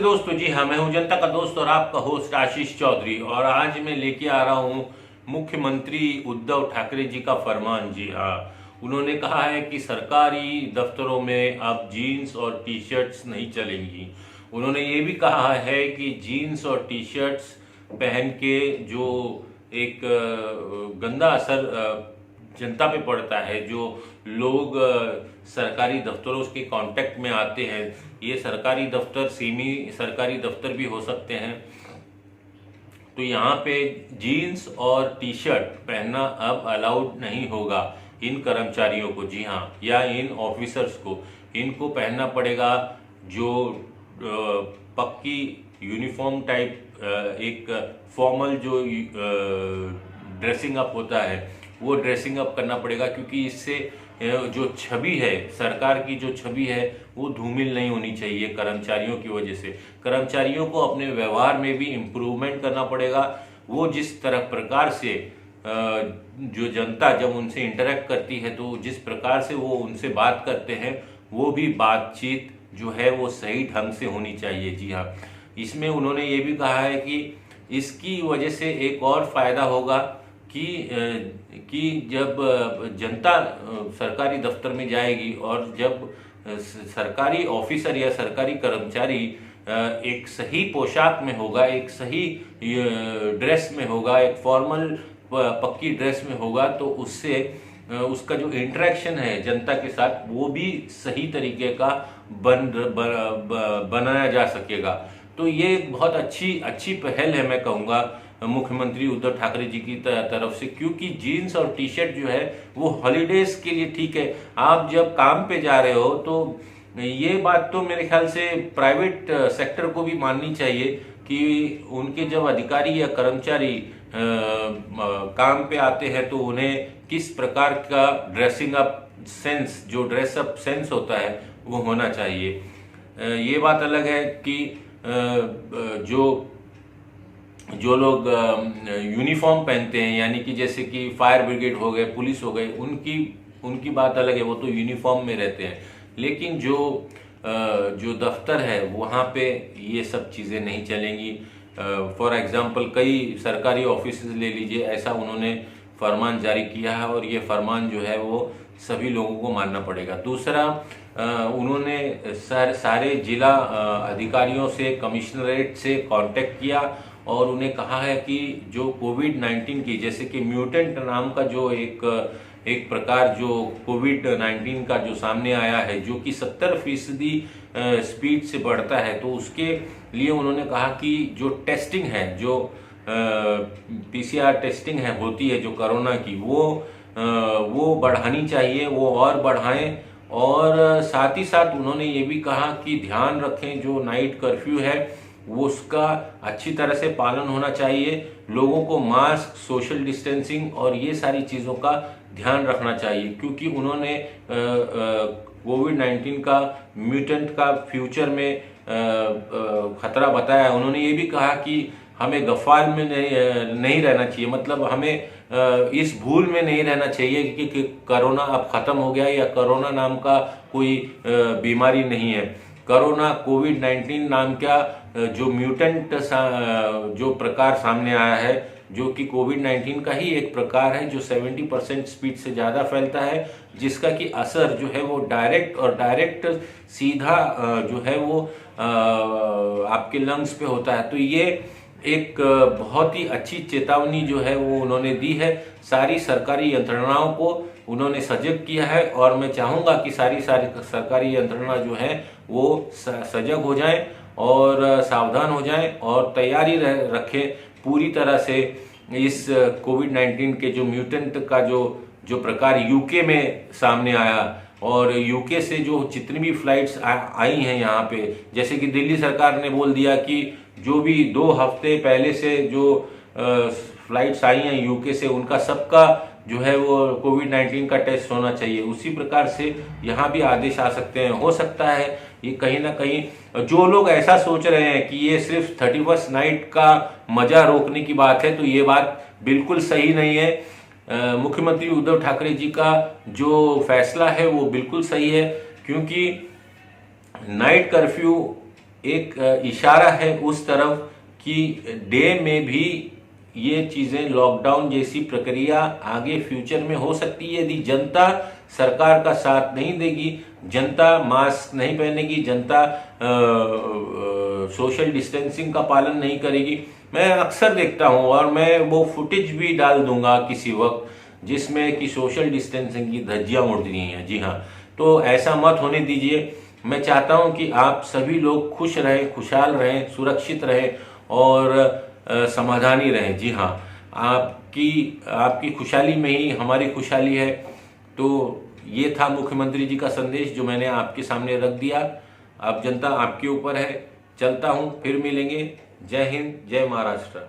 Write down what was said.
दोस्तों, जी हाँ, मैं हूं जनता का दोस्त और आपका होस्ट आशीष चौधरी। और आज मैं लेके आ रहा हूं मुख्यमंत्री उद्धव ठाकरे जी का फरमान। जी हाँ, उन्होंने कहा है कि सरकारी दफ्तरों में अब जीन्स और टी शर्ट्स नहीं चलेंगी। उन्होंने ये भी कहा है कि जीन्स और टी शर्ट्स पहन के जो एक गंदा असर जनता पे पड़ता है, जो लोग सरकारी दफ्तरों के कांटेक्ट में आते हैं, ये सरकारी दफ्तर सेमी सरकारी दफ्तर भी हो सकते हैं, तो यहाँ पे जीन्स और टी शर्ट पहनना अब अलाउड नहीं होगा इन कर्मचारियों को। जी हाँ, या इन ऑफिसर्स को, इनको पहनना पड़ेगा जो पक्की यूनिफॉर्म टाइप एक फॉर्मल जो ड्रेसिंग अप होता है वो ड्रेसिंग अप करना पड़ेगा, क्योंकि इससे जो छवि है, सरकार की जो छवि है वो धूमिल नहीं होनी चाहिए कर्मचारियों की वजह से। कर्मचारियों को अपने व्यवहार में भी इम्प्रूवमेंट करना पड़ेगा। वो जिस तरह प्रकार से जो जनता जब उनसे इंटरेक्ट करती है तो जिस प्रकार से वो उनसे बात करते हैं, वो भी बातचीत जो है वो सही ढंग से होनी चाहिए। जी हाँ, इसमें उन्होंने ये भी कहा है कि इसकी वजह से एक और फायदा होगा कि जब जनता सरकारी दफ्तर में जाएगी और जब सरकारी ऑफिसर या सरकारी कर्मचारी एक सही पोशाक में होगा, एक सही ड्रेस में होगा, एक फॉर्मल पक्की ड्रेस में होगा, तो उससे उसका जो इंटरेक्शन है जनता के साथ वो भी सही तरीके का बनाया जा सकेगा। तो ये बहुत अच्छी पहल है, मैं कहूँगा, मुख्यमंत्री उद्धव ठाकरे जी की तरफ से, क्योंकि जीन्स और टी शर्ट जो है वो हॉलीडेज के लिए ठीक है। आप जब काम पे जा रहे हो तो ये बात तो मेरे ख्याल से प्राइवेट सेक्टर को भी माननी चाहिए कि उनके जब अधिकारी या कर्मचारी काम पे आते हैं तो उन्हें किस प्रकार का ड्रेसिंग अप सेंस, जो ड्रेस अप सेंस होता है वो होना चाहिए। ये बात अलग है कि जो लोग यूनिफॉर्म पहनते हैं, यानी कि जैसे कि फायर ब्रिगेड हो गए, पुलिस हो गए, उनकी बात अलग है, वो तो यूनिफॉर्म में रहते हैं। लेकिन जो दफ्तर है वहाँ पे ये सब चीज़ें नहीं चलेंगी। फॉर एग्जांपल कई सरकारी ऑफिस ले लीजिए, ऐसा उन्होंने फरमान जारी किया है और ये फरमान जो है वो सभी लोगों को मानना पड़ेगा। दूसरा, उन्होंने सारे जिला अधिकारियों से, कमिश्नरेट से कांटेक्ट किया और उन्हें कहा है कि जो कोविड-19 की, जैसे कि म्यूटेंट नाम का जो एक प्रकार जो कोविड-19 का जो सामने आया है, जो कि 70% स्पीड से बढ़ता है, तो उसके लिए उन्होंने कहा कि जो टेस्टिंग है, जो पीसीआर टेस्टिंग है होती है जो कोरोना की, वो बढ़ानी चाहिए, वो और बढ़ाएं। और साथ ही साथ उन्होंने ये भी कहा कि ध्यान रखें जो नाइट कर्फ्यू है वो उसका अच्छी तरह से पालन होना चाहिए। लोगों को मास्क, सोशल डिस्टेंसिंग और ये सारी चीज़ों का ध्यान रखना चाहिए, क्योंकि उन्होंने कोविड-19 का म्यूटेंट का फ्यूचर में खतरा बताया। उन्होंने ये भी कहा कि हमें गफाल में नहीं रहना चाहिए, मतलब हमें इस भूल में नहीं रहना चाहिए कि कोरोना अब खत्म हो गया या कोरोना नाम का कोई बीमारी नहीं है। कोरोना, कोविड-19 नाम का जो म्यूटेंट जो प्रकार सामने आया है, जो कि कोविड-19 का ही एक प्रकार है, जो 70% स्पीड से ज़्यादा फैलता है, जिसका कि असर जो है वो डायरेक्ट सीधा जो है वो आपके लंग्स पे होता है। तो ये एक बहुत ही अच्छी चेतावनी जो है वो उन्होंने दी है। सारी सरकारी यंत्रणाओं को उन्होंने सजग किया है और मैं चाहूँगा कि सारी सरकारी यंत्रणा जो है वो सजग हो जाएं और सावधान हो जाएं और तैयारी रखें पूरी तरह से। इस कोविड-19 के जो म्यूटेंट का जो प्रकार यूके में सामने आया, और यूके से जो जितनी भी फ्लाइट्स आई हैं यहाँ पे, जैसे कि दिल्ली सरकार ने बोल दिया कि जो भी 2 हफ्ते पहले से जो फ्लाइट्स आई हैं यूके से, उनका सबका जो है वो कोविड-19 का टेस्ट होना चाहिए। उसी प्रकार से यहाँ भी आदेश आ सकते हैं। हो सकता है ये कहीं ना कहीं जो लोग ऐसा सोच रहे हैं कि ये सिर्फ 31st नाइट का मजा रोकने की बात है, तो ये बात बिल्कुल सही नहीं है। मुख्यमंत्री उद्धव ठाकरे जी का जो फैसला है वो बिल्कुल सही है, क्योंकि नाइट कर्फ्यू एक इशारा है उस तरफ कि डे में भी ये चीजें लॉकडाउन जैसी प्रक्रिया आगे फ्यूचर में हो सकती है यदि जनता सरकार का साथ नहीं देगी, जनता मास्क नहीं पहनेगी, जनता सोशल डिस्टेंसिंग का पालन नहीं करेगी। मैं अक्सर देखता हूं और मैं वो फुटेज भी डाल दूंगा किसी वक्त जिसमें कि सोशल डिस्टेंसिंग की धज्जियां उड़ रही हैं। जी हाँ, तो ऐसा मत होने दीजिए। मैं चाहता हूं कि आप सभी लोग खुश रहें, खुशहाल रहें, सुरक्षित रहें और समाधानी रहें। जी हाँ, आपकी खुशहाली में ही हमारी खुशहाली है। तो ये था मुख्यमंत्री जी का संदेश जो मैंने आपके सामने रख दिया। अब जनता आपके ऊपर है। चलता हूं, फिर मिलेंगे। जय हिंद, जय महाराष्ट्र।